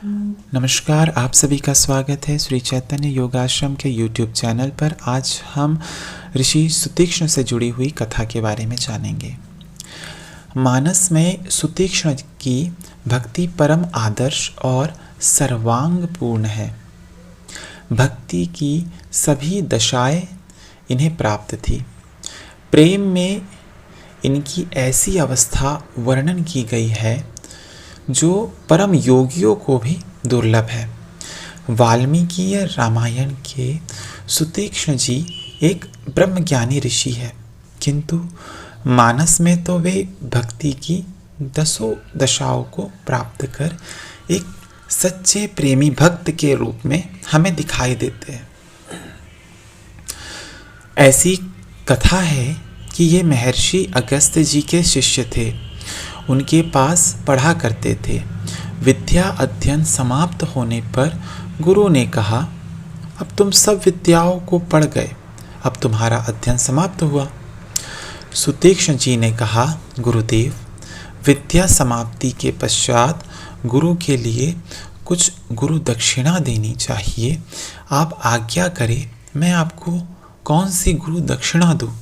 नमस्कार, आप सभी का स्वागत है श्री चैतन्य योगाश्रम के YouTube चैनल पर। आज हम ऋषि सुतीक्ष्ण से जुड़ी हुई कथा के बारे में जानेंगे। मानस में सुतीक्ष्ण की भक्ति परम आदर्श और सर्वांग पूर्ण है। भक्ति की सभी दशाएं इन्हें प्राप्त थी। प्रेम में इनकी ऐसी अवस्था वर्णन की गई है जो परम योगियों को भी दुर्लभ है। वाल्मीकि रामायण के सुतीक्ष्ण जी एक ब्रह्मज्ञानी ऋषि है, किंतु मानस में तो वे भक्ति की 10 दशाओं को प्राप्त कर एक सच्चे प्रेमी भक्त के रूप में हमें दिखाई देते हैं। ऐसी कथा है कि ये महर्षि अगस्त्य जी के शिष्य थे। उनके पास पढ़ा करते थे। विद्या अध्ययन समाप्त होने पर गुरु ने कहा, अब तुम सब विद्याओं को पढ़ गए, अब तुम्हारा अध्ययन समाप्त हुआ। सुतीक्ष्ण जी ने कहा, गुरुदेव, विद्या समाप्ति के पश्चात गुरु के लिए कुछ गुरु दक्षिणा देनी चाहिए। आप आज्ञा करें, मैं आपको कौन सी गुरु दक्षिणा दूं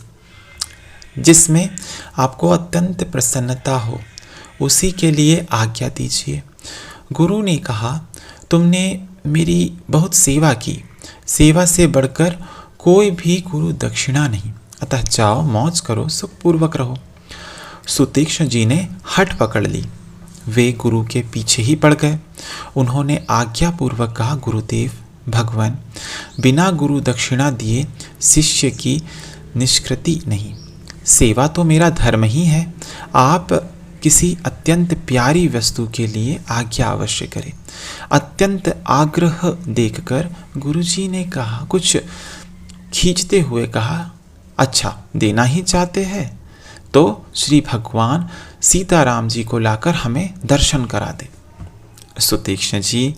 जिसमें आपको अत्यंत प्रसन्नता हो, उसी के लिए आज्ञा दीजिए। गुरु ने कहा, तुमने मेरी बहुत सेवा की, सेवा से बढ़कर कोई भी गुरु दक्षिणा नहीं, अतः जाओ, मौज करो, सुखपूर्वक रहो। सुतीक्ष्ण जी ने हठ पकड़ ली। वे गुरु के पीछे ही पड़ गए। उन्होंने आज्ञा पूर्वक कहा, गुरुदेव, भगवान, बिना गुरु दक्षिणा दिए शिष्य की निष्कृति नहीं। सेवा तो मेरा धर्म ही है। आप किसी अत्यंत प्यारी वस्तु के लिए आज्ञा अवश्य करें। अत्यंत आग्रह देखकर गुरुजी ने कहा, कुछ खींचते हुए कहा, अच्छा, देना ही चाहते हैं तो श्री भगवान सीताराम जी को लाकर हमें दर्शन करा दे। सुतीक्ष्ण जी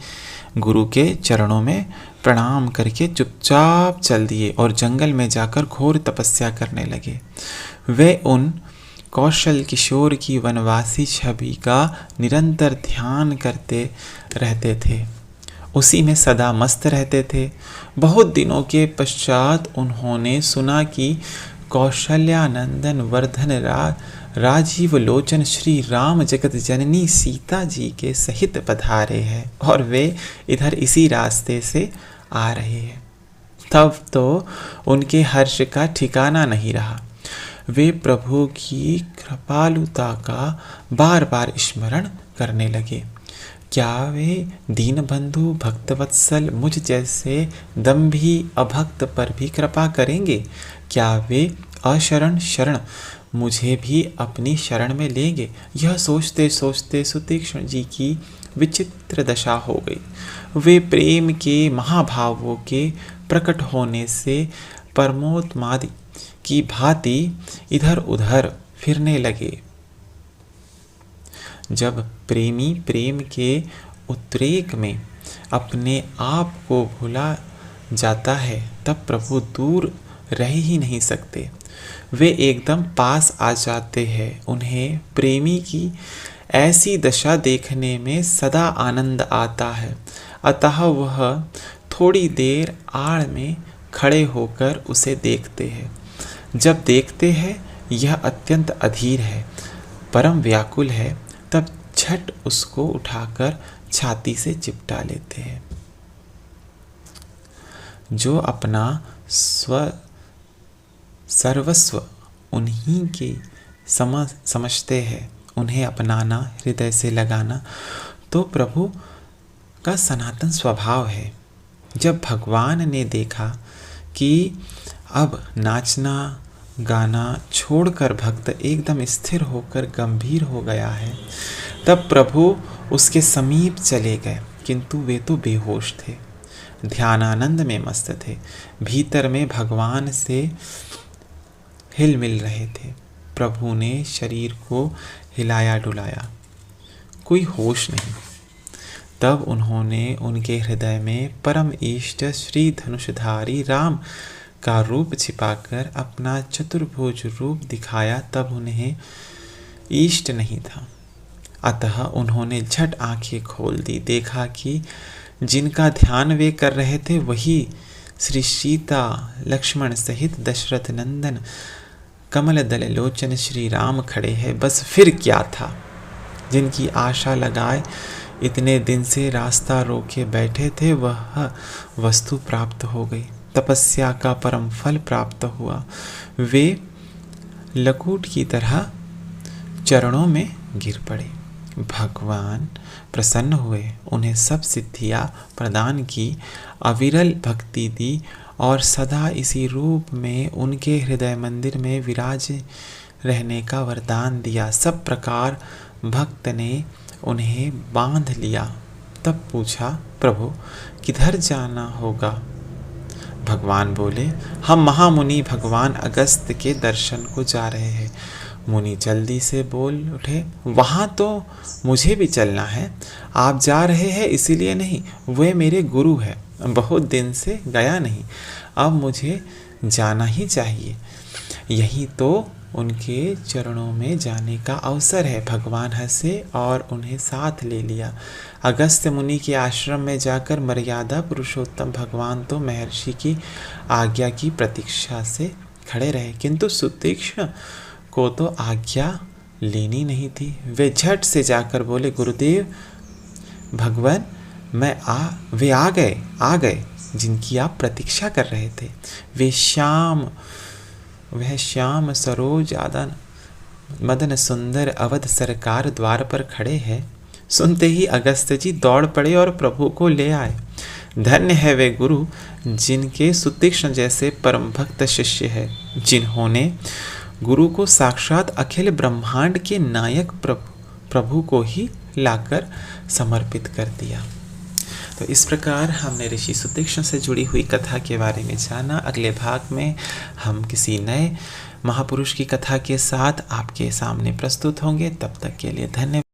गुरु के चरणों में प्रणाम करके चुपचाप चल दिए और जंगल में जाकर घोर तपस्या करने लगे। वे उन कौशल किशोर की वनवासी छवि का निरंतर ध्यान करते रहते थे, उसी में सदा मस्त रहते थे। बहुत दिनों के पश्चात उन्होंने सुना कि कौशल्यानंदन वर्धन राजीव लोचन श्री राम जगत जननी सीता जी के सहित पधारे हैं और वे इधर इसी रास्ते से आ रहे हैं। तब तो उनके हर्ष का ठिकाना नहीं रहा। वे प्रभु की कृपालुता का बार बार स्मरण करने लगे। क्या वे दीनबंधु भक्तवत्सल मुझ जैसे दम्भी अभक्त पर भी कृपा करेंगे? क्या वे अशरण शरण मुझे भी अपनी शरण में लेंगे? यह सोचते सोचते सुतीक्ष्ण जी की विचित्र दशा हो गई। वे प्रेम के महाभावों के प्रकट होने से परमोत्मादि की भांति इधर उधर फिरने लगे। जब प्रेमी प्रेम के उद्रेक में अपने आप को भुला जाता है, तब प्रभु दूर रह ही नहीं सकते। वे एकदम पास आ जाते हैं। उन्हें प्रेमी की ऐसी दशा देखने में सदा आनंद आता है, अतः वह थोड़ी देर आड़ में खड़े होकर उसे देखते हैं। जब देखते हैं यह अत्यंत अधीर है, परम व्याकुल है, तब झट उसको उठाकर छाती से चिपटा लेते हैं। जो अपना सर्वस्व उन्हीं के समझते हैं, उन्हें अपनाना, हृदय से लगाना तो प्रभु का सनातन स्वभाव है। जब भगवान ने देखा कि अब नाचना गाना छोड़कर भक्त एकदम स्थिर होकर गंभीर हो गया है, तब प्रभु उसके समीप चले गए, किंतु वे तो बेहोश थे, ध्यानानंद में मस्त थे, भीतर में भगवान से हिल मिल रहे थे। प्रभु ने शरीर को हिलाया डुलाया, कोई होश नहीं। तब उन्होंने उनके हृदय में परम इष्ट श्री धनुषधारी राम का रूप छिपाकर अपना चतुर्भुज रूप दिखाया। तब उन्हें इष्ट नहीं था, अतः उन्होंने झट आंखें खोल दी। देखा कि जिनका ध्यान वे कर रहे थे वही श्री सीता लक्ष्मण सहित दशरथ नंदन कमल दल लोचन श्री राम खड़े हैं। बस फिर क्या था, जिनकी आशा लगाए इतने दिन से रास्ता रोके बैठे थे वह वस्तु प्राप्त हो गई। तपस्या का परम फल प्राप्त हुआ। वे लकूट की तरह चरणों में गिर पड़े। भगवान प्रसन्न हुए, उन्हें सब सिद्धियां प्रदान की, अविरल भक्ति दी और सदा इसी रूप में उनके हृदय मंदिर में विराज रहने का वरदान दिया। सब प्रकार भक्त ने उन्हें बांध लिया। तब पूछा, प्रभु किधर जाना होगा? भगवान बोले, हम महामुनि भगवान अगस्त के दर्शन को जा रहे हैं। मुनि जल्दी से बोल उठे, वहाँ तो मुझे भी चलना है। आप जा रहे हैं इसीलिए नहीं, वे मेरे गुरु हैं, बहुत दिन से गया नहीं, अब मुझे जाना ही चाहिए। यही तो उनके चरणों में जाने का अवसर है। भगवान हंसे और उन्हें साथ ले लिया। अगस्त्य मुनि के आश्रम में जाकर मर्यादा पुरुषोत्तम भगवान तो महर्षि की आज्ञा की प्रतीक्षा से खड़े रहे, किंतु सुतीक्ष्ण को तो आज्ञा लेनी नहीं थी। वे झट से जाकर बोले, गुरुदेव भगवान वे आ गए जिनकी आप प्रतीक्षा कर रहे थे। वह श्याम सरोज आदन मदन सुंदर अवध सरकार द्वार पर खड़े हैं। सुनते ही अगस्त्य जी दौड़ पड़े और प्रभु को ले आए। धन्य है वे गुरु जिनके सुतीक्ष्ण जैसे परम भक्त शिष्य है, जिन्होंने गुरु को साक्षात अखिल ब्रह्मांड के नायक प्रभु को ही लाकर समर्पित कर दिया। तो इस प्रकार हमने ऋषि सुतीक्ष्ण से जुड़ी हुई कथा के बारे में जाना। अगले भाग में हम किसी नए महापुरुष की कथा के साथ आपके सामने प्रस्तुत होंगे। तब तक के लिए धन्यवाद।